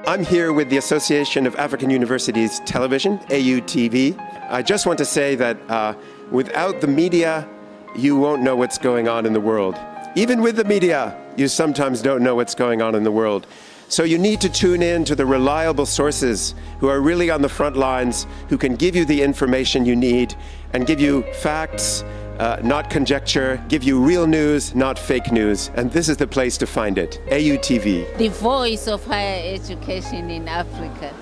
I'm here with the Association of African Universities Television, AAUTV. I just want to say that without the media, you won't know what's going on in the world. Even with the media, you sometimes don't know what's going on in the world. So you need to tune in to the reliable sources who are really on the front lines, who can give you the information you need and give you facts, not conjecture, give you real news, not fake news. And this is the place to find it, AAUTV. The voice of higher education in Africa.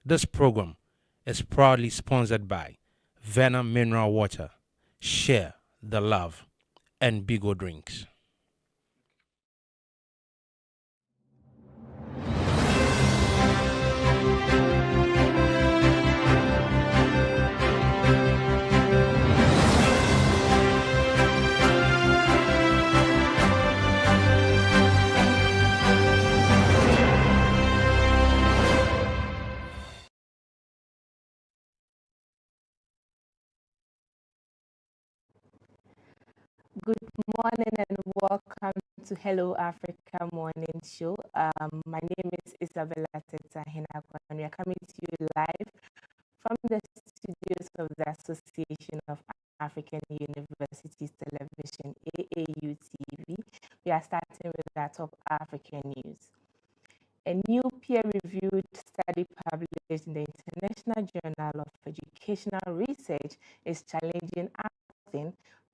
This program is proudly sponsored by Venom Mineral Water, Share the Love, and Bigo Drinks. Good morning and welcome to Hello Africa Morning Show. My name is Isabella Itahinakwa and we are coming to you live from the studios of the Association of African Universities Television, AAUTV. We are starting with our top African news. A new peer-reviewed study published in the International Journal of Educational Research is challenging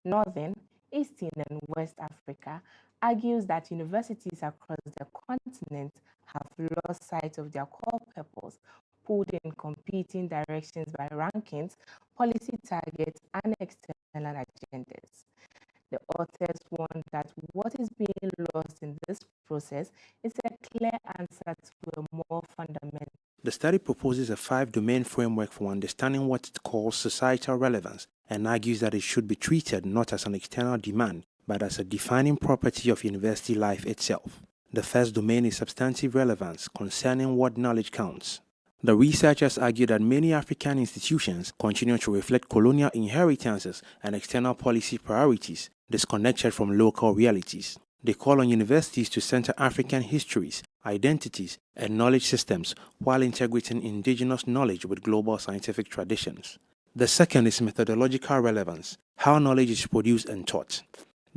Northern, Eastern and West Africa, argues that universities across the continent have lost sight of their core purpose, pulled in competing directions by rankings, policy targets, and external agendas. The authors warn that what is being lost in this process is a clear answer to a more fundamental. The study proposes a 5-domain framework for understanding what it calls societal relevance and argues that it should be treated not as an external demand, but as a defining property of university life itself. The first domain is substantive relevance, concerning what knowledge counts. The researchers argue that many African institutions continue to reflect colonial inheritances and external policy priorities, disconnected from local realities. They call on universities to center African histories, identities, and knowledge systems while integrating indigenous knowledge with global scientific traditions. The second is methodological relevance, how knowledge is produced and taught.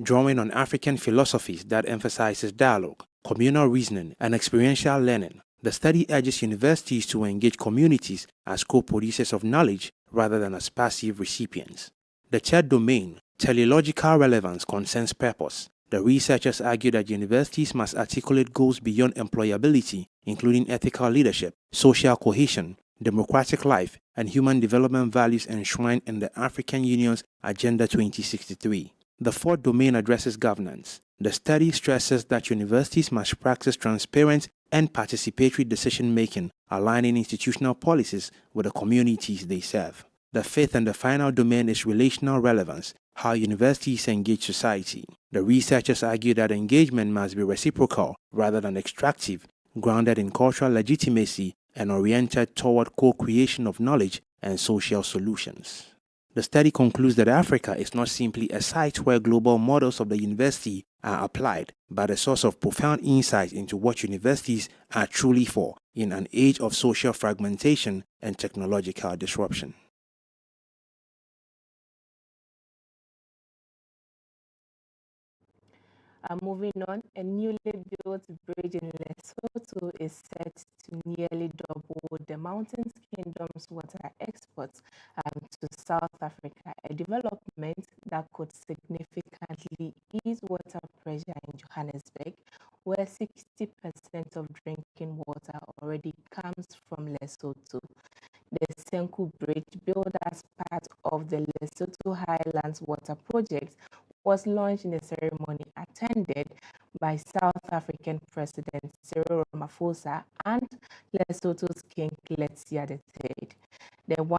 Drawing on African philosophies that emphasizes dialogue, communal reasoning, and experiential learning, the study urges universities to engage communities as co-producers of knowledge rather than as passive recipients. The third domain, teleological relevance, concerns purpose. The researchers argue that universities must articulate goals beyond employability, including ethical leadership, social cohesion, democratic life, and human development values enshrined in the African Union's Agenda 2063. The fourth domain addresses governance. The study stresses that universities must practice transparent and participatory decision-making, aligning institutional policies with the communities they serve. The fifth and the final domain is relational relevance, how universities engage society. The researchers argue that engagement must be reciprocal rather than extractive, grounded in cultural legitimacy and oriented toward co-creation of knowledge and social solutions. The study concludes that Africa is not simply a site where global models of the university are applied, but a source of profound insight into what universities are truly for in an age of social fragmentation and technological disruption. Moving on, a newly built bridge in Lesotho is set to nearly double the mountain kingdom's water exports to South Africa, a development that could significantly ease water pressure in Johannesburg, where 60% of drinking water already comes from Lesotho. The Senku Bridge, built as part of the Lesotho Highlands Water Project, was launched in a ceremony attended by South African President Cyril Ramaphosa and Lesotho's King Letsia III. The one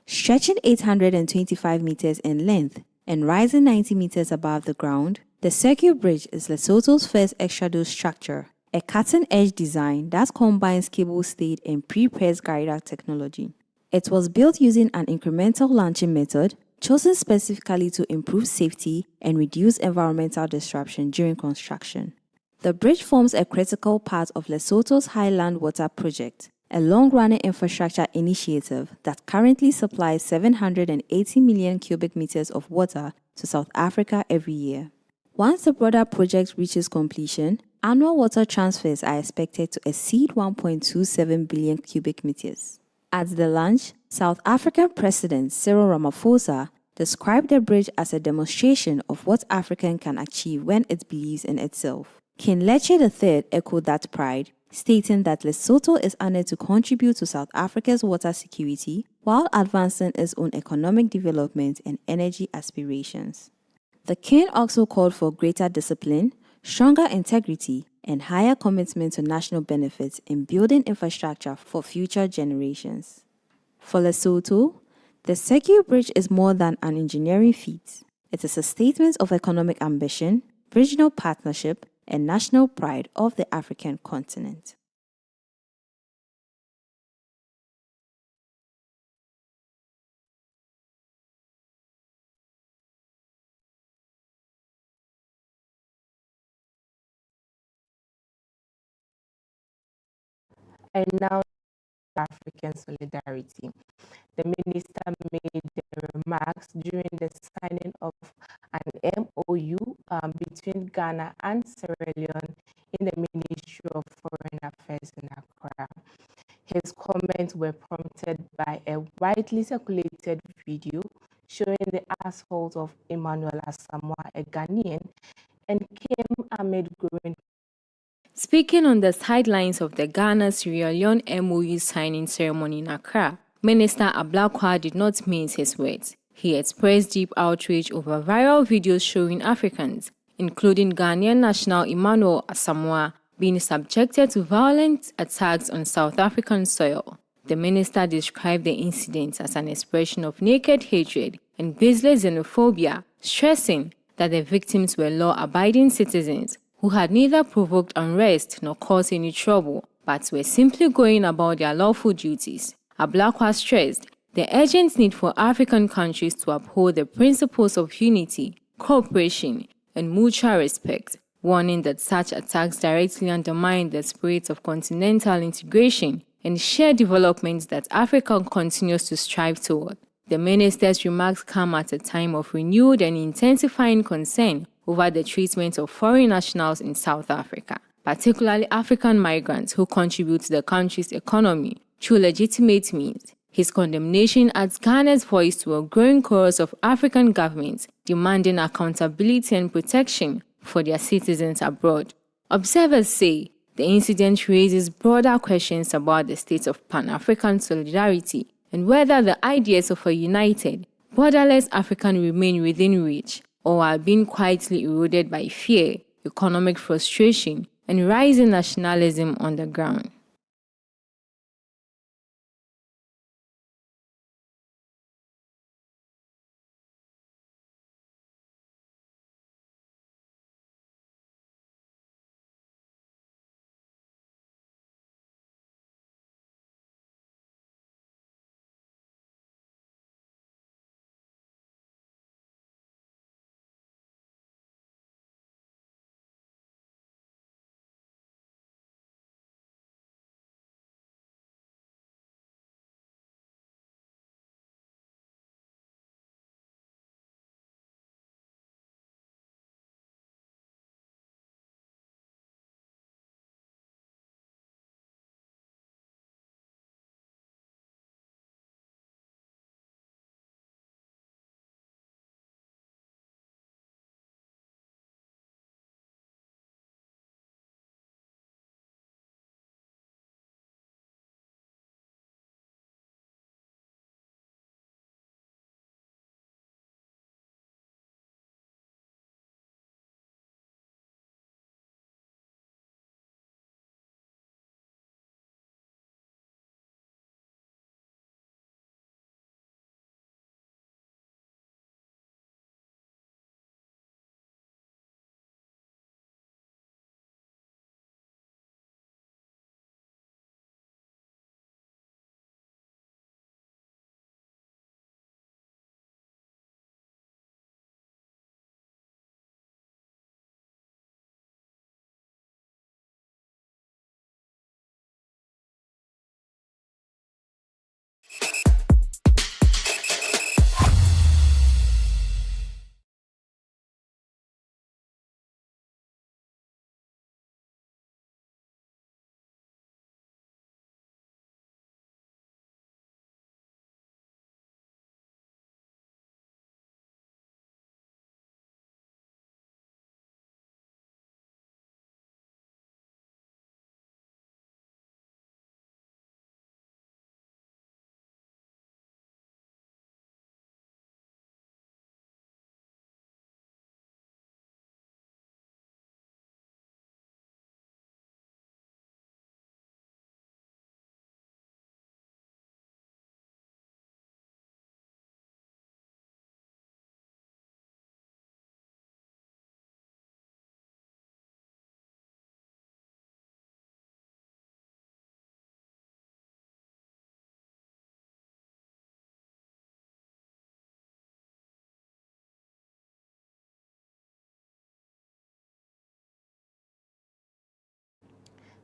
stretching 825 meters in length and rising 90 meters above the ground, The circuit bridge is Lesotho's first extradose structure, a cutting-edge design that combines cable-stayed and pre-pressed girder technology. It was built using an incremental launching method, chosen specifically to improve safety and reduce environmental disruption during construction. The bridge forms a critical part of Lesotho's Highland Water Project, a long-running infrastructure initiative that currently supplies 780 million cubic meters of water to South Africa every year. Once the broader project reaches completion, annual water transfers are expected to exceed 1.27 billion cubic meters. At the launch, South African President Cyril Ramaphosa described the bridge as a demonstration of what Africa can achieve when it believes in itself. King Leche III echoed that pride, stating that Lesotho is honored to contribute to South Africa's water security while advancing its own economic development and energy aspirations. The king also called for greater discipline, stronger integrity, and higher commitment to national benefits in building infrastructure for future generations. For Lesotho, the circuit bridge is more than an engineering feat. It is a statement of economic ambition, regional partnership, and national pride of the African continent. And now, African solidarity. The minister made the remarks during the signing of an MOU between Ghana and Sierra Leone in the Ministry of Foreign Affairs in Accra. His comments were prompted by a widely circulated video showing the assault of Emmanuel Asamoah, a Ghanaian, and Kim Ahmed Gorin. Speaking on the sidelines of the Ghana-Sierra Leone MOU signing ceremony in Accra, Minister Ablakwa did not mince his words. He expressed deep outrage over viral videos showing Africans, including Ghanaian national Emmanuel Asamoah, being subjected to violent attacks on South African soil. The minister described the incident as an expression of naked hatred and baseless xenophobia, stressing that the victims were law-abiding citizens who had neither provoked unrest nor caused any trouble, but were simply going about their lawful duties. Ablakwa stressed the urgent need for African countries to uphold the principles of unity, cooperation, and mutual respect, warning that such attacks directly undermine the spirit of continental integration and shared development that Africa continues to strive toward. The minister's remarks come at a time of renewed and intensifying concern over the treatment of foreign nationals in South Africa, particularly African migrants who contribute to the country's economy through legitimate means. His condemnation adds Ghana's voice to a growing chorus of African governments demanding accountability and protection for their citizens abroad. Observers say the incident raises broader questions about the state of Pan-African solidarity and whether the ideas of a united, borderless Africa remain within reach or are being quietly eroded by fear, economic frustration, and rising nationalism on the ground.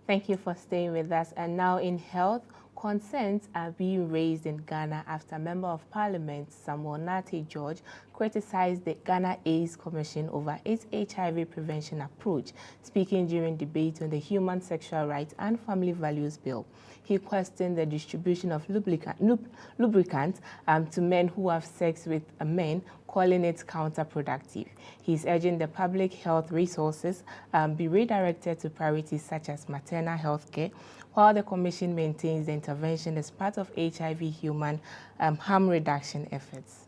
Thank you for staying with us. And now in health, concerns are being raised in Ghana after Member of Parliament Samuel Nate George criticized the Ghana AIDS Commission over its HIV prevention approach, speaking during debate on the Human Sexual Rights and Family Values Bill. He questioned the distribution of lubricants to men who have sex with men, calling it counterproductive. He's urging the public health resources be redirected to priorities such as maternal health care, while the Commission maintains the intervention as part of HIV human harm reduction efforts.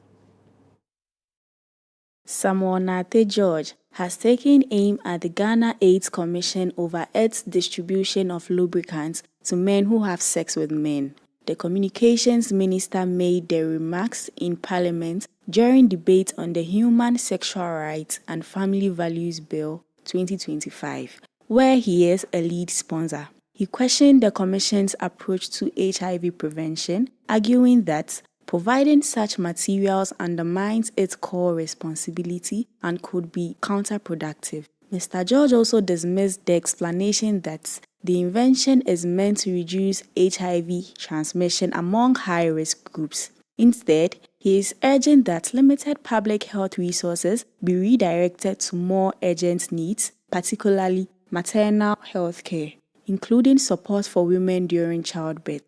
Samuel Nate George has taken aim at the Ghana AIDS Commission over its distribution of lubricants to men who have sex with men. The Communications Minister made the remarks in Parliament during debate on the Human Sexual Rights and Family Values Bill 2025, where he is a lead sponsor. He questioned the Commission's approach to HIV prevention, arguing that providing such materials undermines its core responsibility and could be counterproductive. Mr. George also dismissed the explanation that the invention is meant to reduce HIV transmission among high-risk groups. Instead, he is urging that limited public health resources be redirected to more urgent needs, particularly maternal health care, including support for women during childbirth.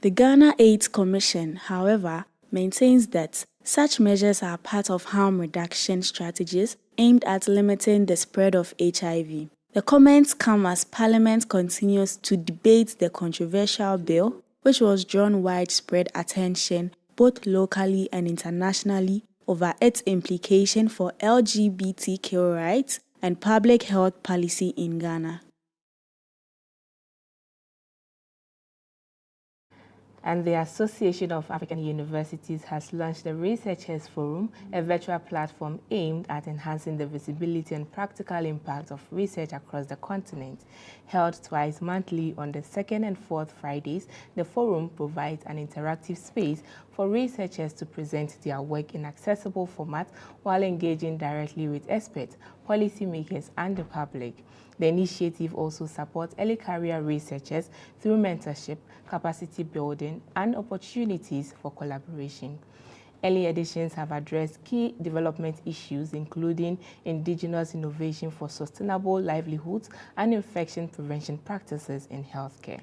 The Ghana AIDS Commission, however, maintains that such measures are part of harm reduction strategies aimed at limiting the spread of HIV. The comments come as Parliament continues to debate the controversial bill, which was drawn widespread attention both locally and internationally over its implication for LGBTQ rights and public health policy in Ghana. And the Association of African Universities has launched the Researchers Forum, a virtual platform aimed at enhancing the visibility and practical impact of research across the continent. Held twice monthly on the 2nd and 4th Fridays, the forum provides an interactive space for researchers to present their work in accessible format while engaging directly with experts, policymakers, and the public. The initiative also supports early career researchers through mentorship, capacity building, and opportunities for collaboration. Early editions have addressed key development issues, including indigenous innovation for sustainable livelihoods and infection prevention practices in healthcare.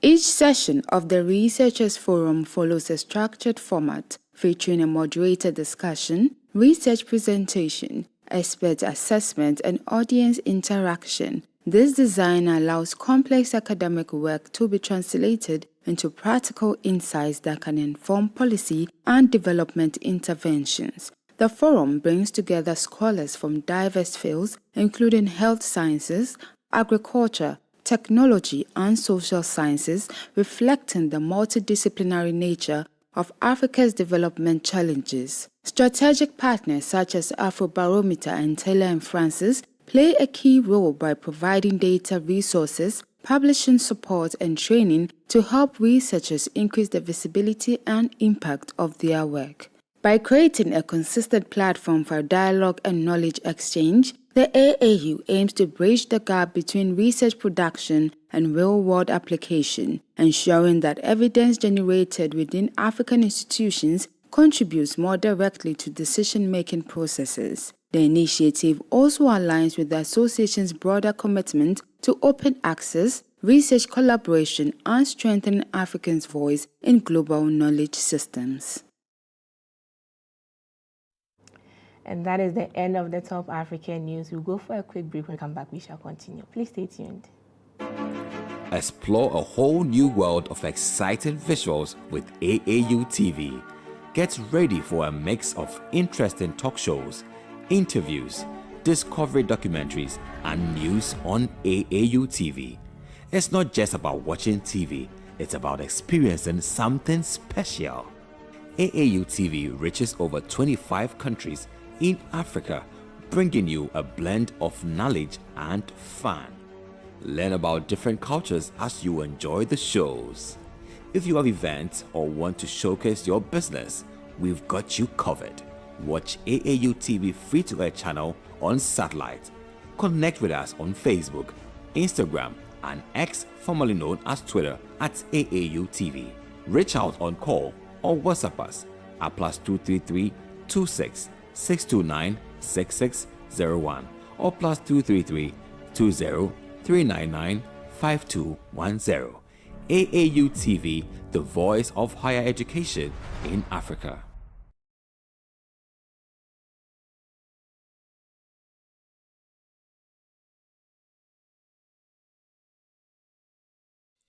Each session of the Researchers Forum follows a structured format featuring a moderated discussion, research presentation, expert assessment, and audience interaction. This design allows complex academic work to be translated into practical insights that can inform policy and development interventions. The forum brings together scholars from diverse fields, including health sciences, agriculture, technology, and social sciences, reflecting the multidisciplinary nature of Africa's development challenges. Strategic partners such as Afrobarometer and Taylor & Francis play a key role by providing data resources, publishing support, and training to help researchers increase the visibility and impact of their work. By creating a consistent platform for dialogue and knowledge exchange, the AAU aims to bridge the gap between research production and real-world application, ensuring that evidence generated within African institutions contributes more directly to decision-making processes. The initiative also aligns with the association's broader commitment to open access, research collaboration, and strengthening Africans' voice in global knowledge systems. And that is the end of the Top African News. We'll go for a quick break. When we come back, we shall continue. Please stay tuned. Explore a whole new world of exciting visuals with AAU TV. Get ready for a mix of interesting talk shows, interviews, discovery documentaries, and news on AAU TV. It's not just about watching TV, it's about experiencing something special. AAU TV reaches over 25 countries in Africa, bringing you a blend of knowledge and fun. Learn about different cultures as you enjoy the shows. If you have events or want to showcase your business, we've got you covered. Watch AAU TV free-to-air channel on satellite. Connect with us on Facebook, Instagram, and X, formerly known as Twitter, at AAUTV. Reach out on call or WhatsApp us at +233 26 629 6601 or +233 20 399 5210. AAUTV, the voice of higher education in Africa.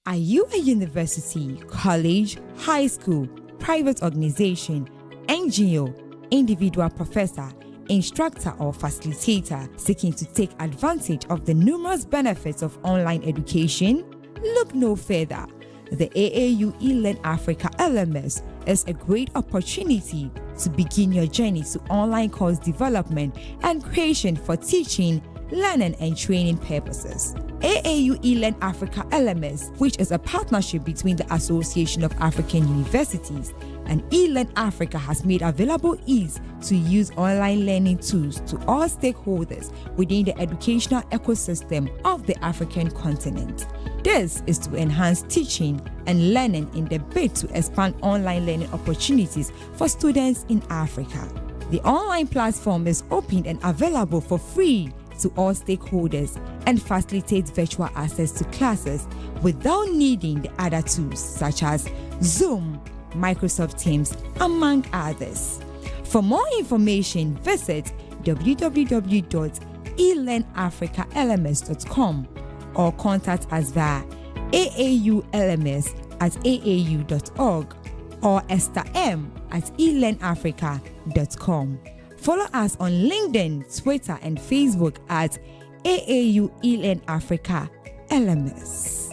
Are you a university, college, high school, private organization, NGO, individual professor, instructor or facilitator seeking to take advantage of the numerous benefits of online education? Look no further. The AAU eLearn Africa LMS is a great opportunity to begin your journey to online course development and creation for teaching, learning and training purposes. AAU eLearn Africa LMS, which is a partnership between the Association of African Universities and eLearn Africa, has made available ease to use online learning tools to all stakeholders within the educational ecosystem of the African continent. This is to enhance teaching and learning in the bid to expand online learning opportunities for students in Africa. The online platform is open and available for free to all stakeholders and facilitates virtual access to classes without needing the other tools such as Zoom, Microsoft Teams, among others. For more information, visit www.elearnafricalms.com or contact us via aaulms@aau.org or estherm@elearnafrica.com. Follow us on LinkedIn, Twitter, and Facebook at AAU eLearn Africa LMS.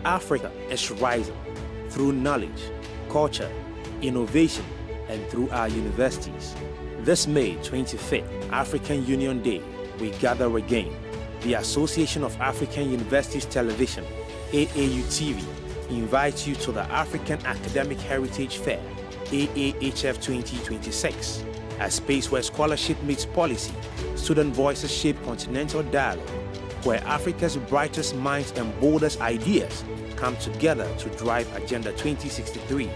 Africa is rising through knowledge, culture, innovation, and through our universities. This May 25th, African Union Day, we gather again. The Association of African Universities Television, AAUTV, invites you to the African Academic Heritage Fair, AAHF 2026, a space where scholarship meets policy, student voices shape continental dialogue, where Africa's brightest minds and boldest ideas come together to drive Agenda 2063,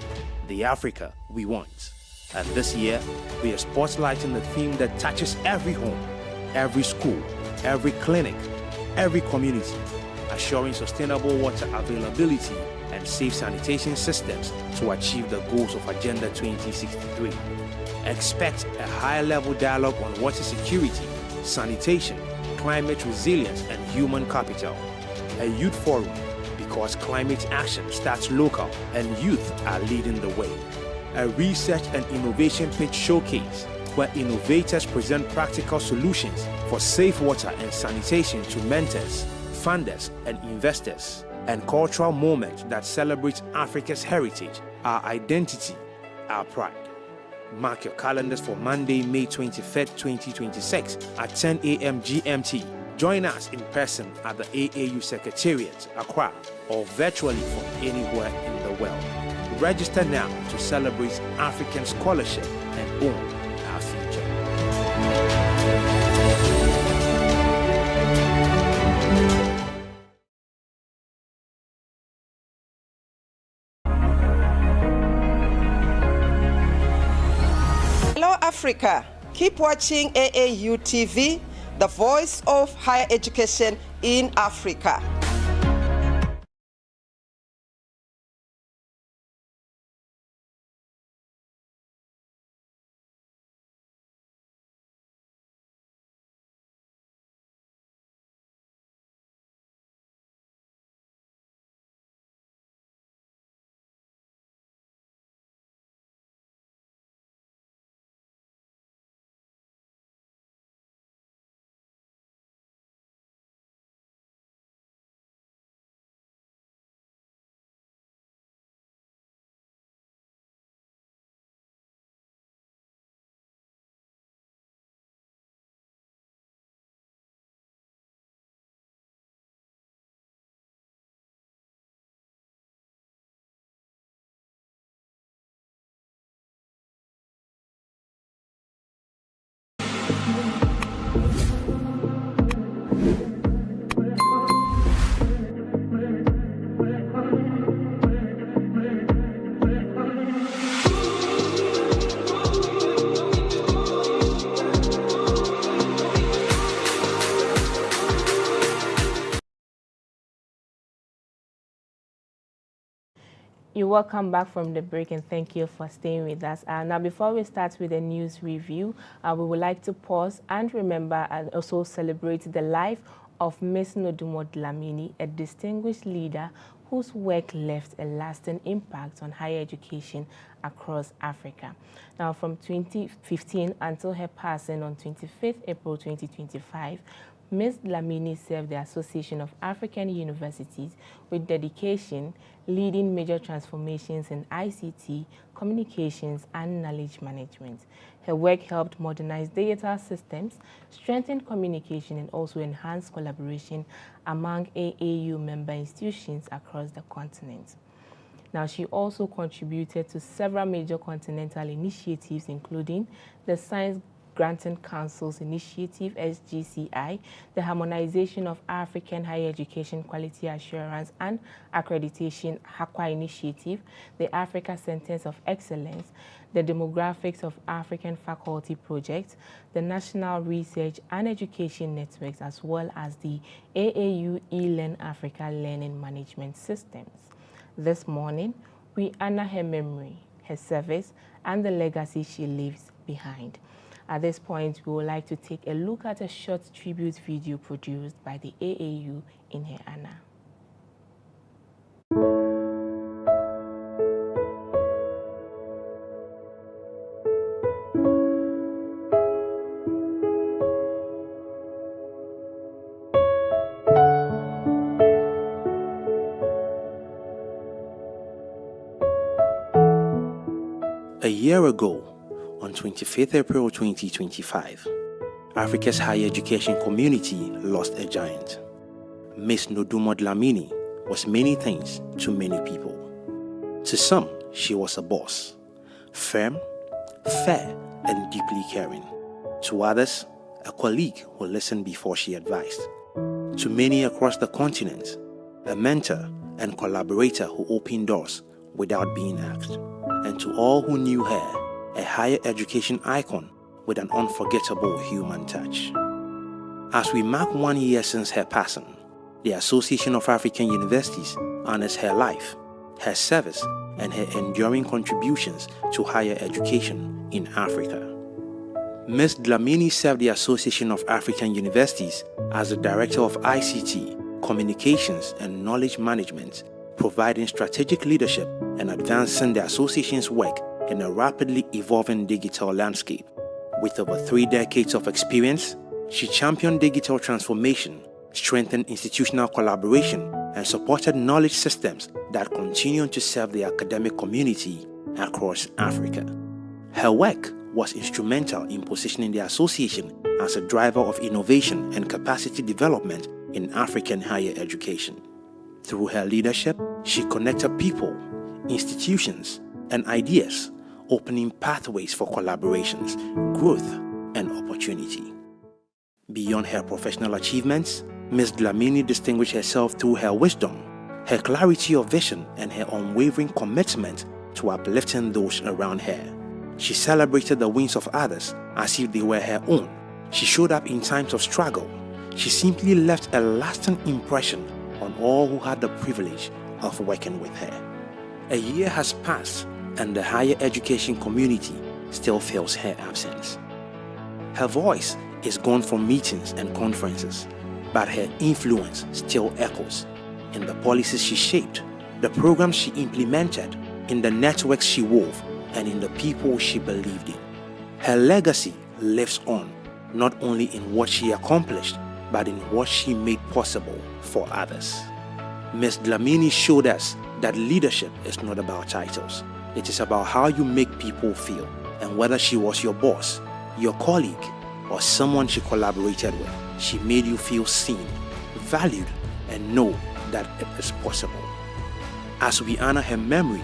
the Africa we want. And this year, we are spotlighting the theme that touches every home, every school, every clinic, every community, assuring sustainable water availability and safe sanitation systems to achieve the goals of Agenda 2063. Expect a high-level dialogue on water security, sanitation, climate resilience, and human capital. A youth forum, because climate action starts local and youth are leading the way. A research and innovation pitch showcase, where innovators present practical solutions for safe water and sanitation to mentors, funders, and investors. And cultural moment that celebrates Africa's heritage, our identity, our pride. Mark your calendars for Monday, May 23rd, 2026 at 10 a.m. GMT. Join us in person at the AAU Secretariat, Accra, or virtually from anywhere in the world. Register now to celebrate African scholarship and own our future. Hello Africa, keep watching AAU TV, the voice of higher education in Africa. You're welcome back from the break, and thank you for staying with us. Now, before we start with the news review, we would like to pause and remember and also celebrate the life of Ms. Nodumo Dlamini, a distinguished leader whose work left a lasting impact on higher education across Africa. Now, from 2015 until her passing on 25th April 2025, Ms. Dlamini served the Association of African Universities with dedication, leading major transformations in ICT, communications, and knowledge management. Her work helped modernize digital systems, strengthen communication, and also enhance collaboration among AAU member institutions across the continent. Now, she also contributed to several major continental initiatives, including the Science Granting Council's Initiative, SGCI, the Harmonization of African Higher Education Quality Assurance and Accreditation, HAQUA Initiative, the Africa Centers of Excellence, the Demographics of African Faculty Project, the National Research and Education Networks, as well as the AAU eLearn Africa Learning Management Systems. This morning, we honor her memory, her service, and the legacy she leaves behind. At this point, we would like to take a look at a short tribute video produced by the AAU in her honor. A year ago, on 25th April 2025, Africa's higher education community lost a giant. Ms. Nodumo Dlamini was many things to many people. To some, she was a boss, firm, fair, and deeply caring. To others, a colleague who listened before she advised. To many across the continent, a mentor and collaborator who opened doors without being asked. And to all who knew her, a higher education icon with an unforgettable human touch. As we mark 1 year since her passing, the Association of African Universities honors her life, her service, and her enduring contributions to higher education in Africa. Ms. Dlamini served the Association of African Universities as the Director of ICT, Communications, and Knowledge Management, providing strategic leadership and advancing the association's work in a rapidly evolving digital landscape. With over 3 decades of experience, she championed digital transformation, strengthened institutional collaboration, and supported knowledge systems that continue to serve the academic community across Africa. Her work was instrumental in positioning the association as a driver of innovation and capacity development in African higher education. Through her leadership, she connected people, institutions, and ideas, opening pathways for collaborations, growth, and opportunity. Beyond her professional achievements, Ms. Dlamini distinguished herself through her wisdom, her clarity of vision, and her unwavering commitment to uplifting those around her. She celebrated the wins of others as if they were her own. She showed up in times of struggle. She simply left a lasting impression on all who had the privilege of working with her. A year has passed, and the higher education community still feels her absence. Her voice is gone from meetings and conferences, but her influence still echoes in the policies she shaped, the programs she implemented, in the networks she wove, and in the people she believed in. Her legacy lives on, not only in what she accomplished, but in what she made possible for others. Ms. Dlamini showed us that leadership is not about titles. It is about how you make people feel. And whether she was your boss, your colleague, or someone she collaborated with, she made you feel seen, valued, and know that it is possible. As we honor her memory,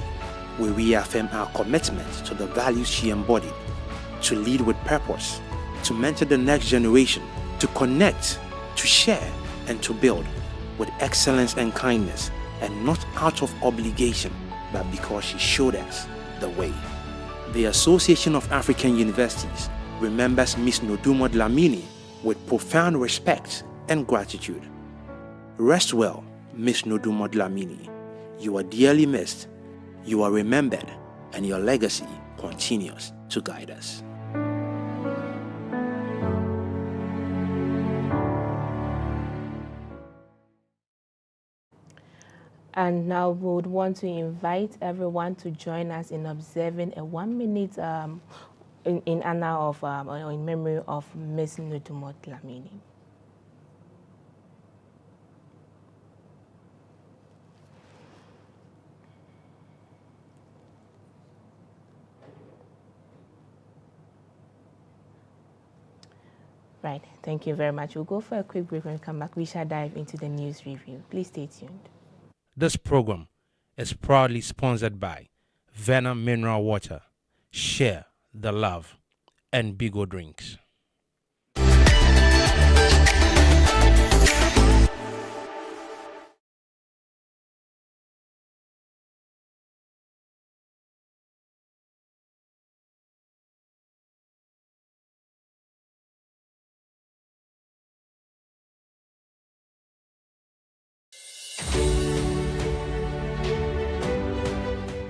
we reaffirm our commitment to the values she embodied, to lead with purpose, to mentor the next generation, to connect, to share, and to build with excellence and kindness, and not out of obligation, but because she showed us the way. The Association of African Universities remembers Ms. Nodumo Dlamini with profound respect and gratitude. Rest well, Ms. Nodumo Dlamini. You are dearly missed, You are remembered, and your legacy continues to guide us. And now we would want to invite everyone to join us in observing a 1 minute in honor of or in memory of Miss Nudumot Lamini. Right, thank you very much. We'll go for a quick break. When we come back, we shall dive into the news review. Please stay tuned. This program is proudly sponsored by Venom Mineral Water, Share the Love, and Bigo Drinks.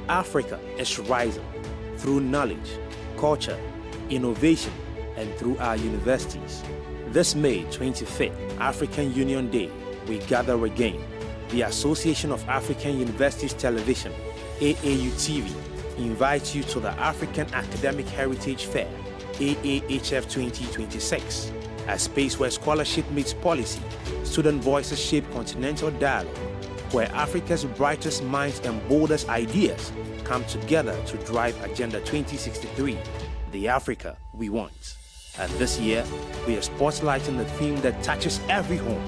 Africa is rising through knowledge, culture, innovation, and through our universities. This May 25th, African Union Day, we gather again. The Association of African Universities Television, AAUTV, invites you to the African Academic Heritage Fair, AAHF 2026, a space where scholarship meets policy, student voices shape continental dialogue, where Africa's brightest minds and boldest ideas come together to drive Agenda 2063, the Africa we want. And this year, we are spotlighting the theme that touches every home,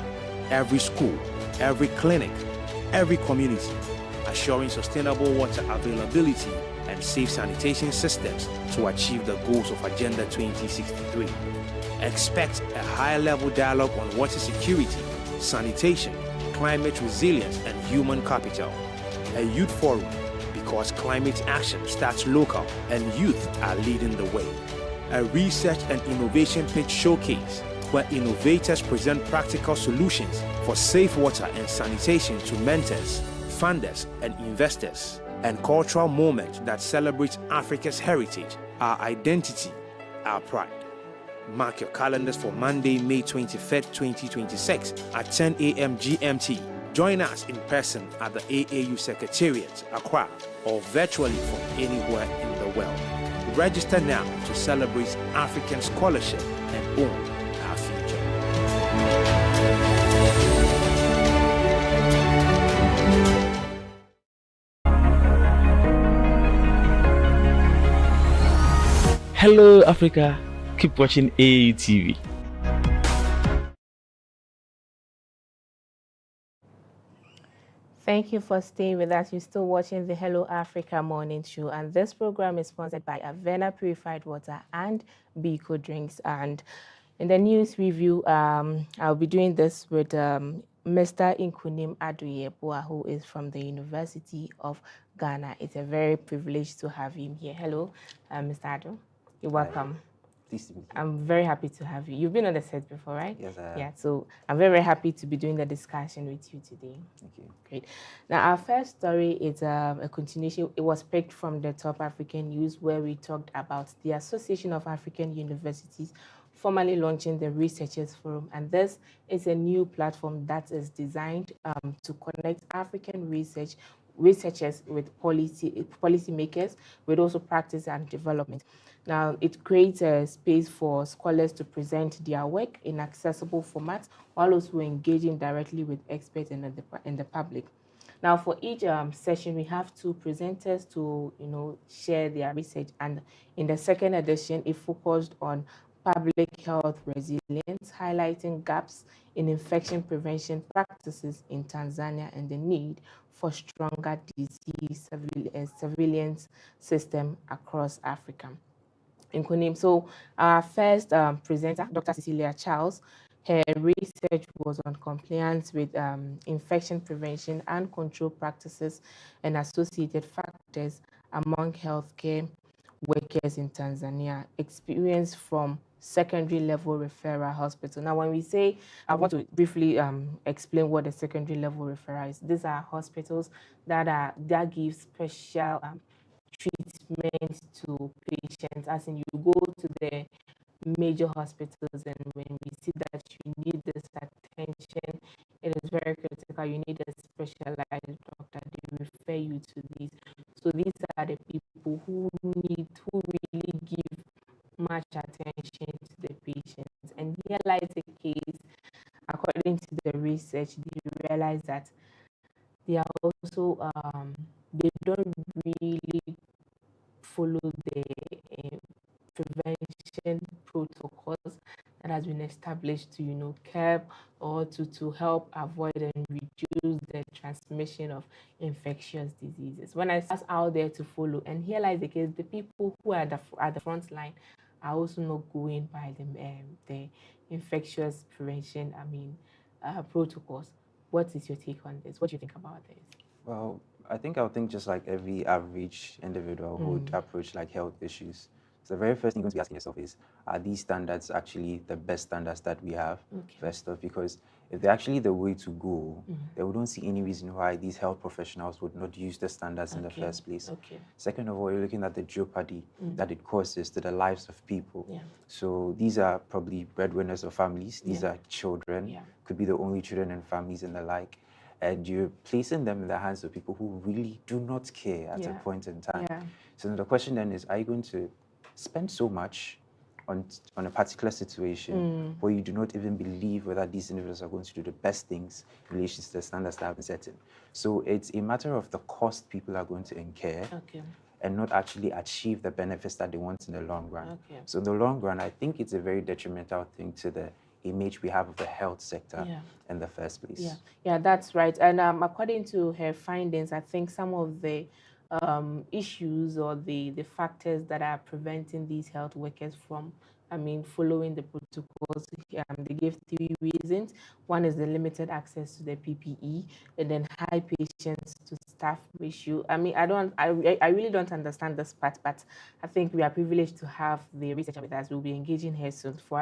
every school, every clinic, every community, assuring sustainable water availability and safe sanitation systems to achieve the goals of Agenda 2063. Expect a high-level dialogue on water security, sanitation, climate resilience, and human capital. A youth forum, because climate action starts local and youth are leading the way. A research and innovation pitch showcase, where innovators present practical solutions for safe water and sanitation to mentors, funders, and investors. And cultural moment that celebrates Africa's heritage, our identity, our pride. Mark your calendars for Monday, May 23rd, 2026 at 10 a.m. GMT. Join us in person at the AAU Secretariat, Accra, or virtually from anywhere in the world. Register now to celebrate African scholarship and own our future. Hello, Africa. Keep watching AAUTV. Thank you for staying with us. You're still watching the Hello Africa Morning Show, and this program is sponsored by Avena Purified Water and Biko Drinks. And in the news review, I'll be doing this with Mr. Nkunim Aduyeboa, who is from the University of Ghana. It's a very privilege to have him here. Hello, Mr. Adu. You're welcome. Pleased to meet you. I'm very happy to have you. You've been on the set before, right? Yes, I have. Yeah, so I'm very, very happy to be doing the discussion with you today. Thank you. Great. Now, our first story is a continuation. It was picked from the Top African News, where we talked about the Association of African Universities formally launching the Researchers Forum. And this is a new platform that is designed to connect African researchers with policymakers, with also practice and development. Now, it creates a space for scholars to present their work in accessible formats, while also engaging directly with experts and the public. Now, for each session, we have two presenters to share their research. And in the second edition, it focused on public health resilience, highlighting gaps in infection prevention practices in Tanzania and the need for stronger disease surveillance system across Africa. Nkunim. So our first presenter, Dr. Cecilia Charles, her research was on compliance with infection prevention and control practices and associated factors among healthcare workers in Tanzania, experience from secondary level referral hospital. Now, when we say, I want to briefly explain what the secondary level referral is. These are hospitals that give special treatment to patients, as in you go to the major hospitals, and when we see that you need this attention, it is very critical, you need a specialized doctor, they refer you to these. So these are the people who really give much attention to the patients. And here lies the case, according to the research, they realize that they are also, they don't really follow the prevention protocols that has been established to, curb or to help avoid and reduce the transmission of infectious diseases. When I start out there to follow, and here lies the case, the people who are at the front line are also not going by the infectious prevention, protocols. What is your take on this? What do you think about this? Well, I would think just like every average individual would approach like health issues. So the very first thing you're going to be asking yourself is, are these standards actually the best standards that we have? First off, because if they're actually the way to go, then we don't see any reason why these health professionals would not use the standards in the first place. Second of all, you're looking at the jeopardy that it causes to the lives of people. So these are probably breadwinners of families. These are children, could be the only children in families and the like. And you're placing them in the hands of people who really do not care at a point in time. So the question then is, are you going to spend so much on a particular situation where you do not even believe whether these individuals are going to do the best things in relation to the standards that have been set in? So it's a matter of the cost people are going to incur and not actually achieve the benefits that they want in the long run. So in the long run, I think it's a very detrimental thing to the image we have of the health sector in the first place. Yeah, that's right. And according to her findings, I think some of the issues or the factors that are preventing these health workers from following the protocols, they gave 3 reasons. One is the limited access to the PPE, and then high patients to staff ratio. I really don't understand this part, but I think we are privileged to have the researcher with us. We'll be engaging her soon for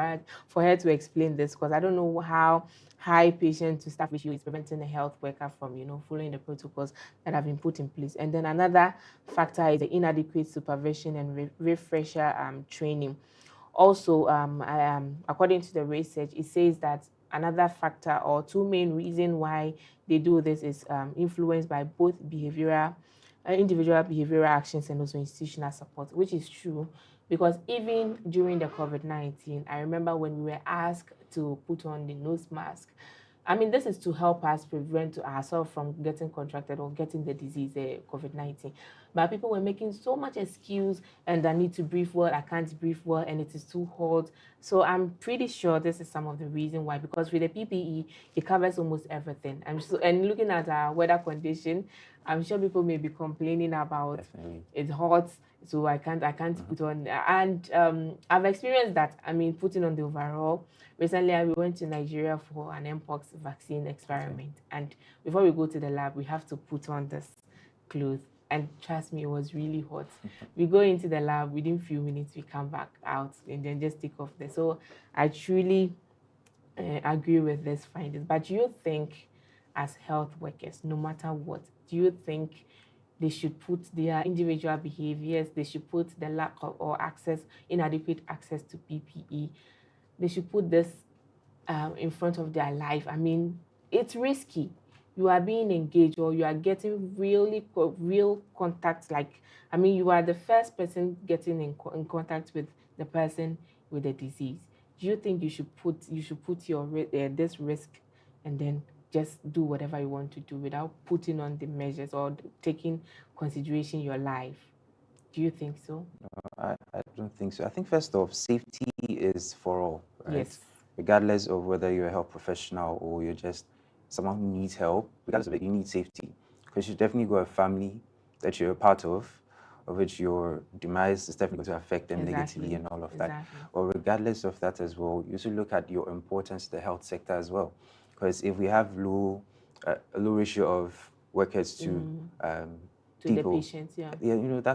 her to explain this, because I don't know how high patient to staff ratio is preventing a health worker from, following the protocols that have been put in place. And then another factor is the inadequate supervision and refresher training. Also, according to the research, it says that another factor or 2 main reasons why they do this is influenced by both individual behavioral actions and also institutional support, which is true, because even during the COVID-19, I remember when we were asked to put on the nose mask. This is to help us prevent ourselves from getting contracted or getting the disease, COVID-19. But people were making so much excuse, and I need to breathe well, I can't breathe well, and it is too hot. So I'm pretty sure this is some of the reason why, because with the PPE, it covers almost everything. And looking at our weather condition, I'm sure people may be complaining about it's hot, so I can't put on. And I've experienced that. Putting on the overall. Recently, we went to Nigeria for an Mpox vaccine experiment. And before we go to the lab, we have to put on this clothes. And trust me, it was really hot. We go into the lab, within a few minutes, we come back out and then just take off there. So I truly agree with this findings. But do you think, as health workers, no matter what, do you think they should put their individual behaviors, they should put the lack of or inadequate access to PPE, they should put this in front of their life? It's risky. You are being engaged, or you are getting real contact. You are the first person getting in contact with the person with the disease. Do you think you should put your this risk and then just do whatever you want to do without putting on the measures or taking consideration your life? Do you think so? No, I don't think so. I think first off, safety is for all, right? Yes. Regardless of whether you're a health professional or you're just someone who needs help, regardless of it, you need safety. Because you definitely got a family that you're a part of which your demise is definitely going to affect them negatively and all of that. Or regardless of that as well, you should look at your importance to the health sector as well. Because if we have a low ratio of workers to people, the patients,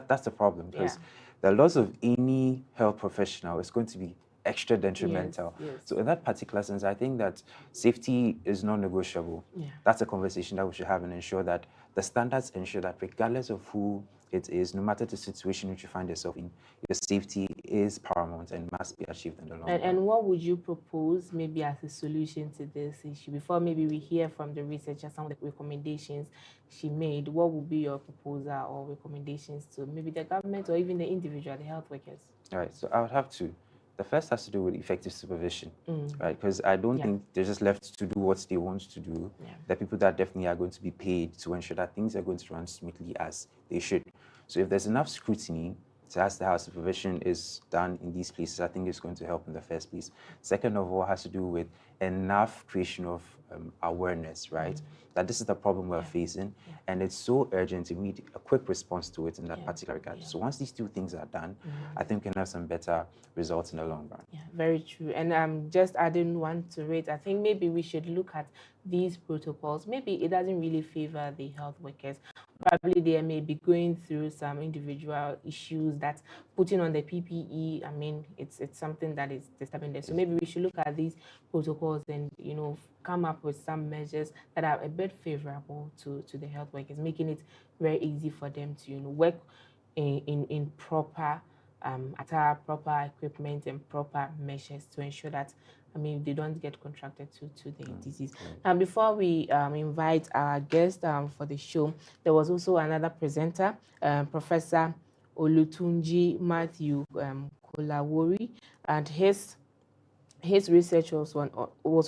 that's the problem. Because the loss of any health professional is going to be extra detrimental. Yes. So in that particular sense, I think that safety is non-negotiable. Yeah. That's a conversation that we should have and ensure that the standards ensure that regardless of who it is, no matter the situation which you find yourself in, your safety is paramount and must be achieved in the long run. And what would you propose maybe as a solution to this issue? Before maybe we hear from the researcher some of the recommendations she made, what would be your proposal or recommendations to maybe the government or even the individual, the health workers? All right, so I would have two. The first has to do with effective supervision, right? Because I don't think they're just left to do what they want to do. The people that definitely are going to be paid to ensure that things are going to run smoothly as they should. So if there's enough scrutiny to ask how supervision is done in these places, I think it's going to help in the first place. Second of all, has to do with enough creation of awareness, right? That this is the problem we're facing, and it's so urgent, we need a quick response to it in that particular regard. So once these two things are done, I think we can have some better results in the long run. Yeah, very true. And just adding one to it, I think maybe we should look at these protocols. Maybe it doesn't really favor the health workers. Probably they may be going through some individual issues that putting on the PPE, I mean, it's something that is disturbing them. So maybe we should look at these protocols and, you know, come up with some measures that are a bit favorable to the health workers, making it very easy for them to, you know, work in proper attire, proper equipment and proper measures to ensure that, I mean, they don't get contracted to the disease. And before we invite our guest for the show, there was also another presenter, Professor Olutunji Matthew Kolawori, and his research was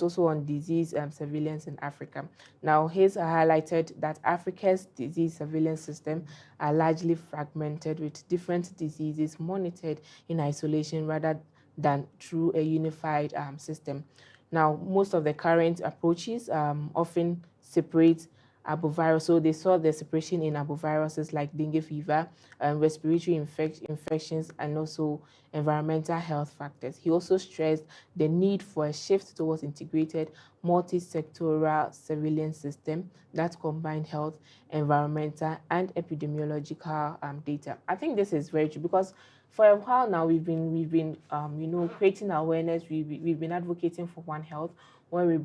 also on disease surveillance in Africa. Now, he's highlighted that Africa's disease surveillance system are largely fragmented, with different diseases monitored in isolation rather than through a unified system. Now, most of the current approaches often separate arbovirus. So they saw the separation in arboviruses like dengue fever, respiratory infections, and also environmental health factors. He also stressed the need for a shift towards integrated multi-sectoral surveillance system that combine health, environmental, and epidemiological data. I think this is very true because for a while now we've been you know, creating awareness. We've been advocating for One Health, where we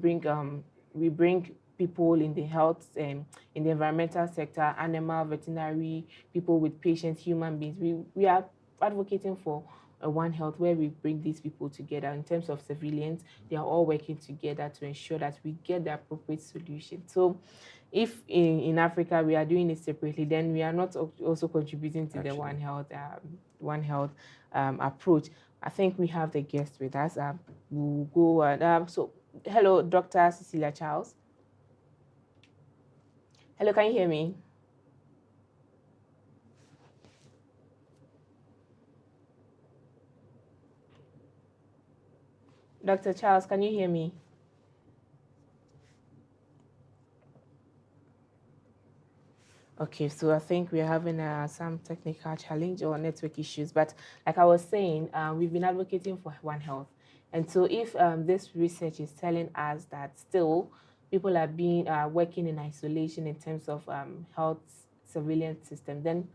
bring people in the health in the environmental sector, animal, veterinary, people with patients, human beings. We are advocating for One Health, where we bring these people together. In terms of surveillance, they are all working together to ensure that we get the appropriate solution. So if in Africa we are doing it separately, then we are not also contributing to the One Health approach. I think we have the guest with us. We'll go and so hello, Dr. Cecilia Charles. Hello, can you hear me? Dr. Charles, can you hear me? Okay, so I think we're having some technical challenge or network issues, but like I was saying, we've been advocating for One Health. And so if this research is telling us that still people are working in isolation in terms of health surveillance system, then